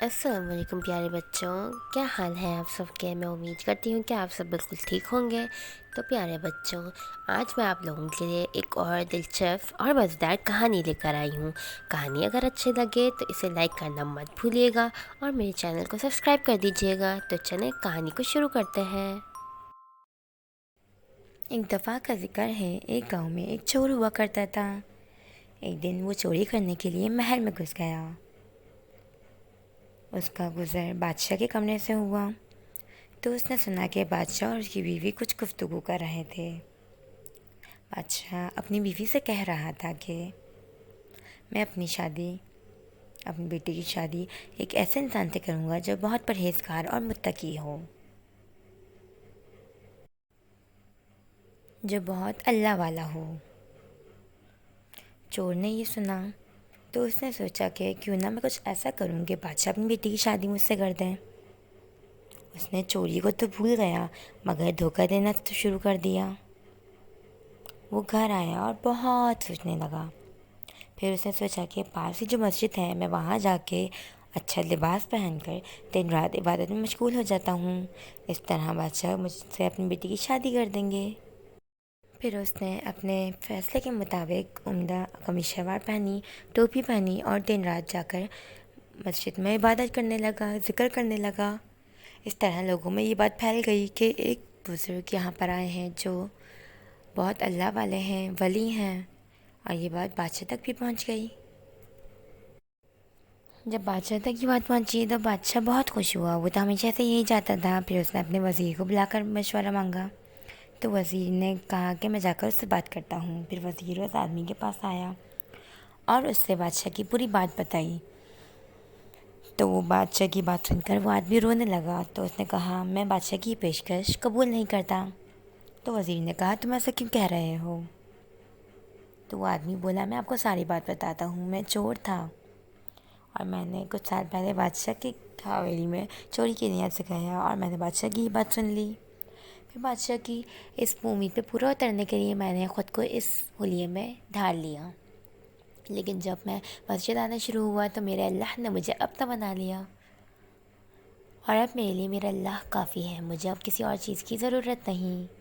السلام علیکم پیارے بچوں، کیا حال ہے آپ سب کے؟ میں امید کرتی ہوں کہ آپ سب بالکل ٹھیک ہوں گے۔ تو پیارے بچوں، آج میں آپ لوگوں کے لیے ایک اور دلچسپ اور مزیدار کہانی لے کر آئی ہوں۔ کہانی اگر اچھی لگے تو اسے لائک کرنا مت بھولیے گا اور میرے چینل کو سبسکرائب کر دیجیے گا۔ تو چلیں کہانی کو شروع کرتے ہیں۔ ایک دفعہ کا ذکر ہے، ایک گاؤں میں ایک چور ہوا کرتا تھا۔ ایک دن وہ چوری کرنے کے لیے محل میں گھس گیا۔ اس کا گزر بادشاہ کے کمرے سے ہوا تو اس نے سنا کہ بادشاہ اور اس کی بیوی کچھ گفتگو کر رہے تھے۔ بادشاہ اپنی بیوی سے کہہ رہا تھا کہ میں اپنی بیٹی کی شادی ایک ایسے انسان سے کروں گا جو بہت پرہیزگار اور متقی ہو، جو بہت اللہ والا ہو۔ چور نے یہ سنا تو اس نے سوچا کہ کیوں نہ میں کچھ ایسا کروں کہ بادشاہ اپنی بیٹی کی شادی مجھ سے کر دیں۔ اس نے چوری کو تو بھول گیا مگر دھوکہ دینا تو شروع کر دیا۔ وہ گھر آیا اور بہت سوچنے لگا۔ پھر اس نے سوچا کہ پاس ہی جو مسجد ہے میں وہاں جا کے اچھا لباس پہن کر دن رات عبادت میں مشغول ہو جاتا ہوں، اس طرح بادشاہ مجھ سے اپنی بیٹی کی شادی کر دیں گے۔ پھر اس نے اپنے فیصلے کے مطابق عمدہ قمیص شلوار پہنی، ٹوپی پہنی اور دن رات جا کر مسجد میں عبادت کرنے لگا، ذکر کرنے لگا۔ اس طرح لوگوں میں یہ بات پھیل گئی کہ ایک بزرگ یہاں پر آئے ہیں جو بہت اللہ والے ہیں، ولی ہیں، اور یہ بات بادشاہ تک بھی پہنچ گئی۔ جب بادشاہ تک یہ بات پہنچی تو بادشاہ بہت خوش ہوا، وہ تو ہمیشہ سے یہی چاہتا تھا۔ پھر اس نے اپنے وزیر کو بلا کر مشورہ مانگا تو وزیر نے کہا کہ میں جا کر اس سے بات کرتا ہوں۔ پھر وزیر اس آدمی کے پاس آیا اور اس سے بادشاہ کی پوری بات بتائی۔ تو وہ بادشاہ کی بات سن کر وہ آدمی رونے لگا، تو اس نے کہا میں بادشاہ کی پیشکش قبول نہیں کرتا۔ تو وزیر نے کہا تم ایسا کیوں کہہ رہے ہو؟ تو وہ آدمی بولا میں آپ کو ساری بات بتاتا ہوں، میں چور تھا اور میں نے کچھ سال پہلے بادشاہ کی حویلی میں چوری کی نیت سے گیا اور میں نے بادشاہ کی بات سن لی۔ پھر بادشاہ کی اس امید پہ پورا اترنے کے لیے میں نے خود کو اس حلیے میں ڈھال لیا، لیکن جب میں مسجد آنا شروع ہوا تو میرے اللہ نے مجھے اپنا بنا لیا، اور اب میرے لیے میرا اللہ کافی ہے، مجھے اب کسی اور چیز کی ضرورت نہیں۔